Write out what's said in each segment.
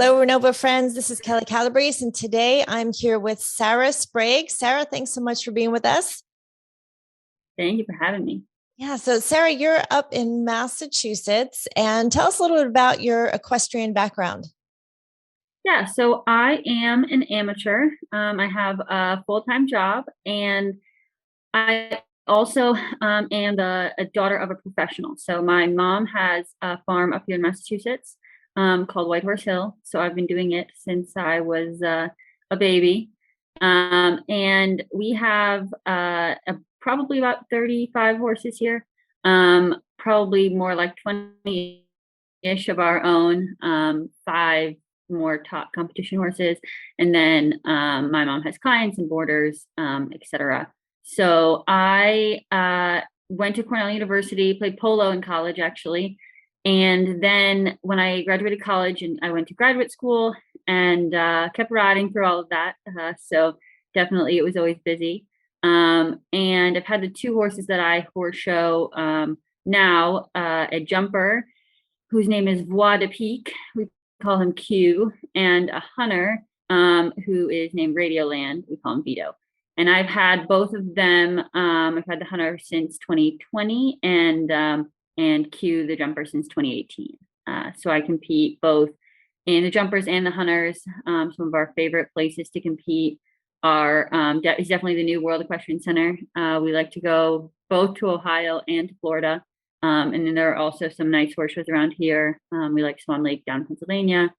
Hello, Renovo friends. This is Kelly Calabrese, and today I'm here with Sara Sprague. Sara, thanks so much for being with us. Thank you for having me. Yeah, so Sara, you're up in Massachusetts, and tell us a little bit about your equestrian background. Yeah, so I am an amateur. I have a full-time job, and I also am a daughter of a professional. So my mom has a farm up here in Massachusetts called White Horse Hill. So I've been doing it since I was a baby. And we have probably about 35 horses here, probably more like 20-ish of our own, five more top competition horses. And then my mom has clients and boarders, etc. So I went to Cornell University, played polo in college, actually. And then when I graduated college, and I went to graduate school and kept riding through all of that. So definitely it was always busy. And I've had the two horses that I horse show now, a jumper whose name is Voix de Pique. We call him Q, and a hunter who is named Radioland. We call him Vito. And I've had both of them. I've had the hunter since 2020 and Q, the jumper, since 2018. So I compete both in the jumpers and the hunters. Some of our favorite places to compete are is definitely the New World Equestrian Center. We like to go both to Ohio and to Florida. And then there are also some nice horse shows around here. We like Swan Lake down in Pennsylvania.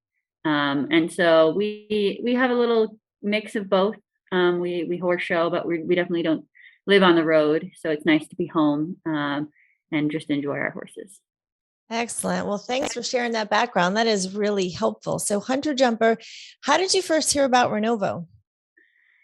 And so we have a little mix of both. We horse show, but we definitely don't live on the road. So it's nice to be home and just enjoy our horses. Excellent. Well, thanks for sharing that background. That is really helpful. So hunter jumper, how did you first hear about Renovo?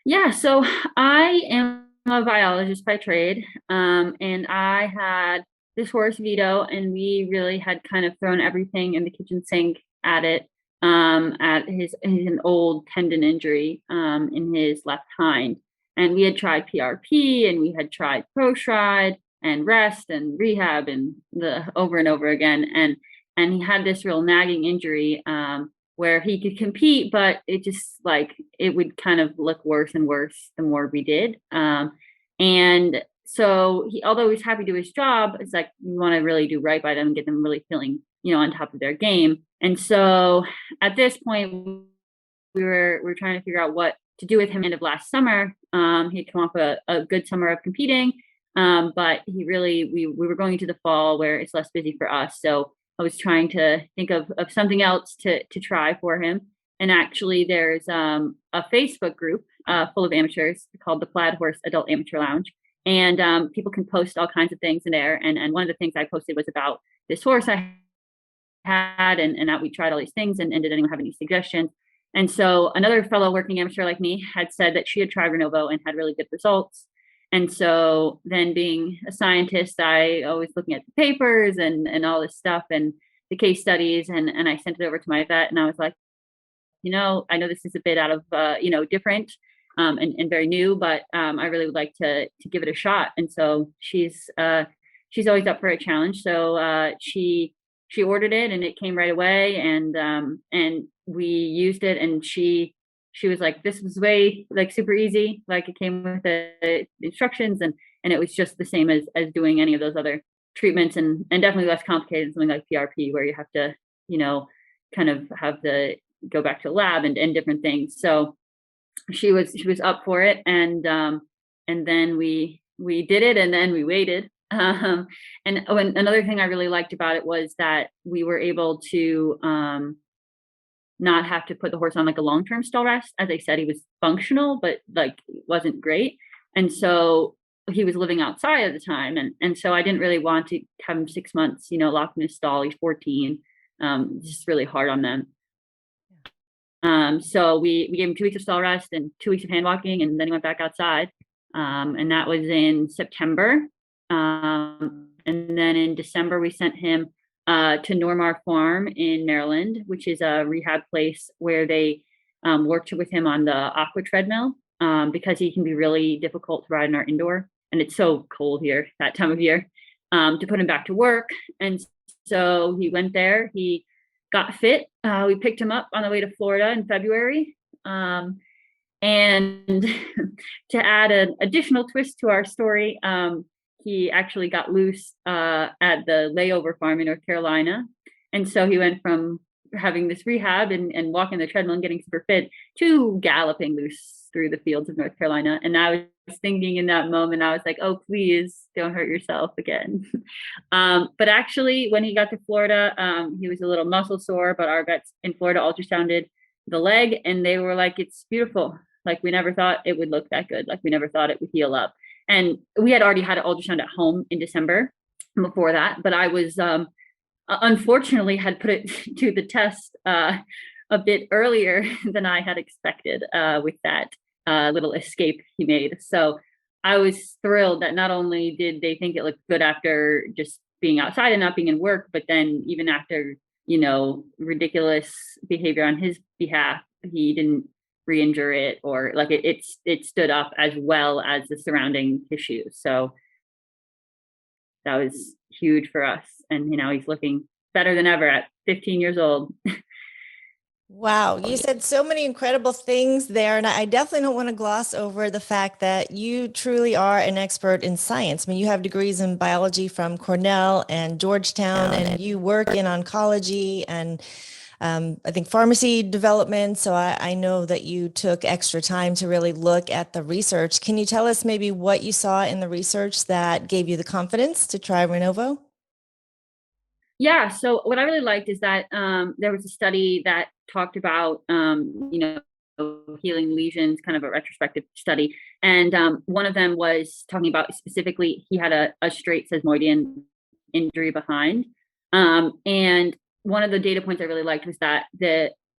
Yeah, so I am a biologist by trade. And I had this horse, Vito, and we really had kind of thrown everything in the kitchen sink at it. At his an old tendon injury in his left hind, and we had tried PRP and we had tried prostride and rest and rehab and the over and over again, and he had this real nagging injury where he could compete, but it just like it would kind of look worse and worse the more we did. And so he, although he's happy to do his job, it's like we want to really do right by them and get them really feeling, on top of their game. And so at this point, we were trying to figure out what to do with him. End of last summer, he'd come off a good summer of competing, but we were going into the fall where it's less busy for us. So I was trying to think of something else to try for him. And actually, there's a Facebook group full of amateurs called the Plaid Horse Adult Amateur Lounge. And people can post all kinds of things in there. And one of the things I posted was about this horse I had and that we tried all these things and did anyone have any suggestions. And so another fellow working amateur like me had said that she had tried Renovo and had really good results. And so then being a scientist, I always looking at the papers and all this stuff and the case studies. And I sent it over to my vet and I was like, I know this is a bit out of, different and very new, but I really would like to give it a shot. And so she's always up for a challenge. So she ordered it and it came right away and we used it and she was like, this was way like super easy. Like it came with the instructions and it was just the same as doing any of those other treatments and definitely less complicated than something like PRP where you have to, kind of have the go back to the lab and different things. So she was up for it and then we did it and then we waited. And another thing I really liked about it was that we were able to not have to put the horse on like a long-term stall rest. As I said, he was functional, but like wasn't great. And so he was living outside at the time. And so I didn't really want to have him 6 months, locked in his stall. He's 14, just really hard on them. So we gave him 2 weeks of stall rest and 2 weeks of hand walking, and then he went back outside. And that was in September. And then in December, we sent him to Normar Farm in Maryland, which is a rehab place where they worked with him on the aqua treadmill because he can be really difficult to ride in our indoor. And it's so cold here that time of year to put him back to work. And so he went there. He got fit. We picked him up on the way to Florida in February. And to add an additional twist to our story, he actually got loose at the layover farm in North Carolina. And so he went from having this rehab and walking the treadmill and getting super fit to galloping loose through the fields of North Carolina. And I was thinking in that moment, I was like, oh, please don't hurt yourself again. But actually, when he got to Florida, he was a little muscle sore, but our vets in Florida ultrasounded the leg and they were like, it's beautiful. Like, we never thought it would look that good. Like, we never thought it would heal up. And we had already had an ultrasound at home in December before that, but I was unfortunately had put it to the test a bit earlier than I had expected with that little escape he made. So I was thrilled that not only did they think it looked good after just being outside and not being in work, but then even after, ridiculous behavior on his behalf, he didn't re-injure it, or like it stood up as well as the surrounding tissue. So that was huge for us. And he's looking better than ever at 15 years old. Wow, you said so many incredible things there, and I definitely don't want to gloss over the fact that you truly are an expert in science. I mean, you have degrees in biology from Cornell and Georgetown, and you work in oncology and I think pharmacy development. So I know that you took extra time to really look at the research. Can you tell us maybe what you saw in the research that gave you the confidence to try Renovo? Yeah. So what I really liked is that there was a study that talked about, healing lesions, kind of a retrospective study. And one of them was talking about specifically, he had a straight sesamoidian injury behind. And one of the data points I really liked was that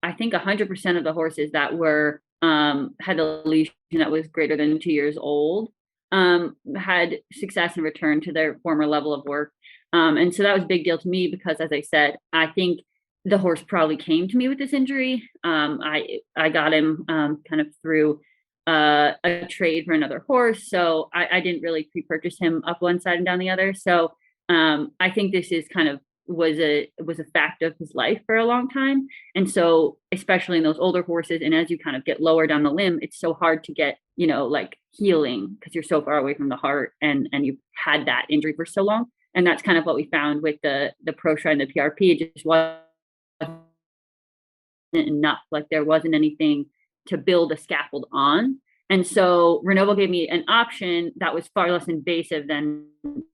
I think 100% of the horses that were had a lesion that was greater than 2 years old had success and returned to their former level of work. And so that was a big deal to me because, as I said, I think the horse probably came to me with this injury. I got him kind of through a trade for another horse, so I didn't really pre-purchase him up one side and down the other. So I think this is kind of was a fact of his life for a long time. And so, especially in those older horses, and as you kind of get lower down the limb, it's so hard to get like healing because you're so far away from the heart and you've had that injury for so long. And that's kind of what we found with the prostride and the PRP. It just wasn't enough. Like, there wasn't anything to build a scaffold on. And so Renovo gave me an option that was far less invasive than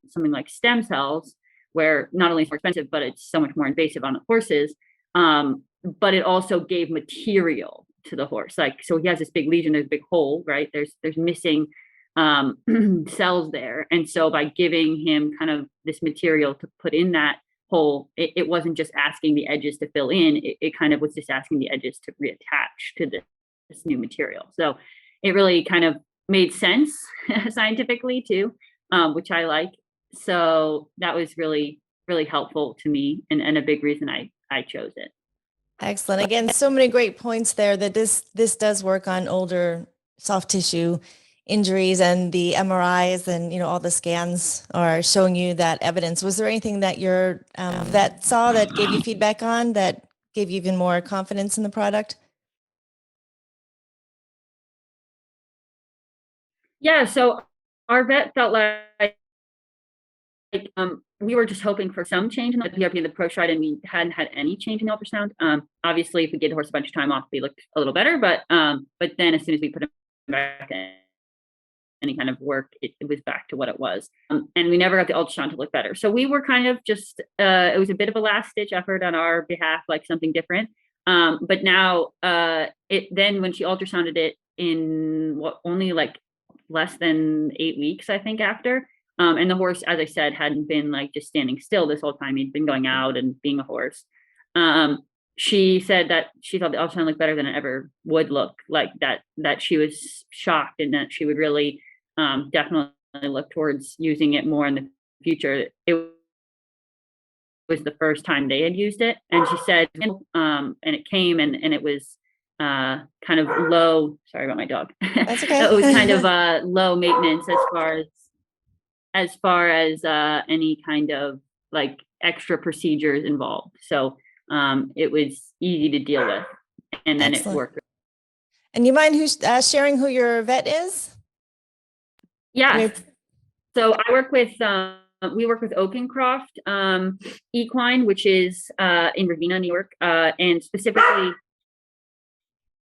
something like stem cells, where not only it's more expensive, but it's so much more invasive on the horses. But it also gave material to the horse. Like, so he has this big lesion, there's a big hole, right? There's missing cells there. And so by giving him kind of this material to put in that hole, it wasn't just asking the edges to fill in, it kind of was just asking the edges to reattach to this new material. So it really kind of made sense scientifically too, which I like. So that was really, really helpful to me and a big reason I chose it. Excellent. Again, so many great points there that this does work on older soft tissue injuries, and the MRIs and all the scans are showing you that evidence. Was there anything that your vet saw that gave you feedback on that gave you even more confidence in the product? Yeah, so our vet felt like we were just hoping for some change in the PRP and the prostride, and we hadn't had any change in the ultrasound. Obviously, if we gave the horse a bunch of time off, we looked a little better, but then as soon as we put him back in any kind of work, it was back to what it was. And we never got the ultrasound to look better. So we were kind of just, it was a bit of a last ditch effort on our behalf, like something different. But now then when she ultrasounded it in only like less than 8 weeks, I think, after, and the horse, as I said, hadn't been like just standing still this whole time. He'd been going out and being a horse. She said that she thought the ultrasound looked better than it ever would look, like that she was shocked, and that she would really definitely look towards using it more in the future. It was the first time they had used it, and she said, and it came and it was kind of low. Sorry about my dog. That's okay. It was kind of low maintenance as far as any kind of like extra procedures involved. So it was easy to deal with, and then Excellent. it worked. And you mind sharing who your vet is? Yes. So I work with, we work with Oakencroft Equine, which is in Ravenna, New York, and specifically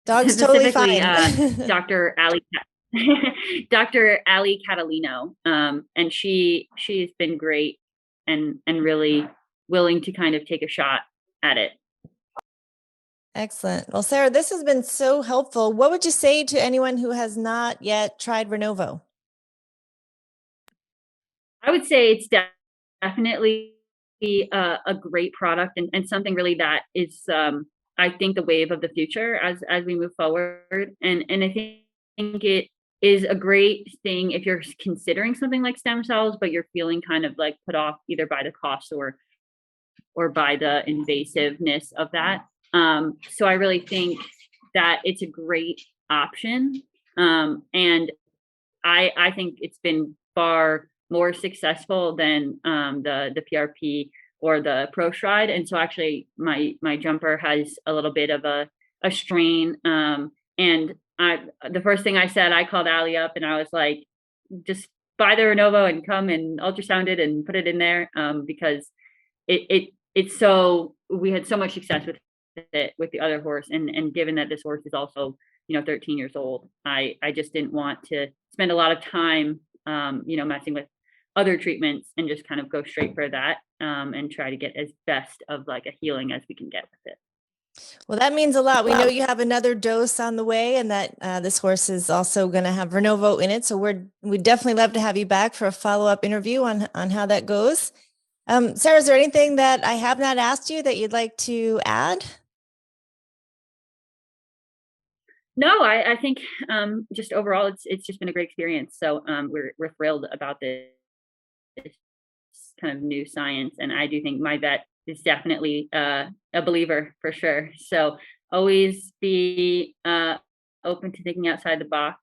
Dog's totally fine. Dr. Ali Dr. Ali Catalino, and she's been great and really willing to kind of take a shot at it. Excellent. Well, Sara, this has been so helpful. What would you say to anyone who has not yet tried Renovo? I would say it's definitely a great product and something really that is, I think, the wave of the future as we move forward. And I think it is a great thing if you're considering something like stem cells, but you're feeling kind of like put off either by the cost or by the invasiveness of that. So I really think that it's a great option. And I think it's been far more successful than the PRP or the prostride. And so actually my jumper has a little bit of a strain. And the first thing I said, I called Ali up and I was like, just buy the Renovo and come and ultrasound it and put it in there, because it's so, we had so much success with it with the other horse, and given that this horse is also 13 years old, I just didn't want to spend a lot of time messing with other treatments and just kind of go straight for that, and try to get as best of like a healing as we can get with it. Well, that means a lot. We know you have another dose on the way, and that this horse is also going to have Renovo in it. So we'd definitely love to have you back for a follow-up interview on how that goes. Sara, is there anything that I have not asked you that you'd like to add? No, I think just overall it's just been a great experience. So we're thrilled about this kind of new science, and I do think my vet is definitely a believer for sure. So always be open to thinking outside the box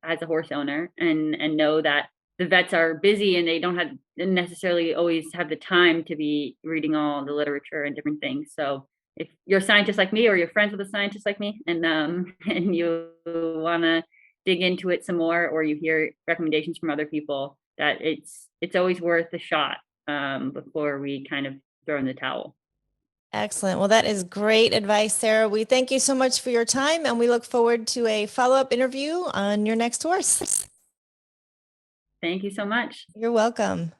as a horse owner, and know that the vets are busy and they don't have necessarily always have the time to be reading all the literature and different things. So if you're a scientist like me, or you're friends with a scientist like me, and and you want to dig into it some more, or you hear recommendations from other people, that it's always worth a shot before we kind of throw in the towel. Excellent. Well, that is great advice, Sara. We thank you so much for your time, and we look forward to a follow-up interview on your next horse. Thank you so much. You're welcome.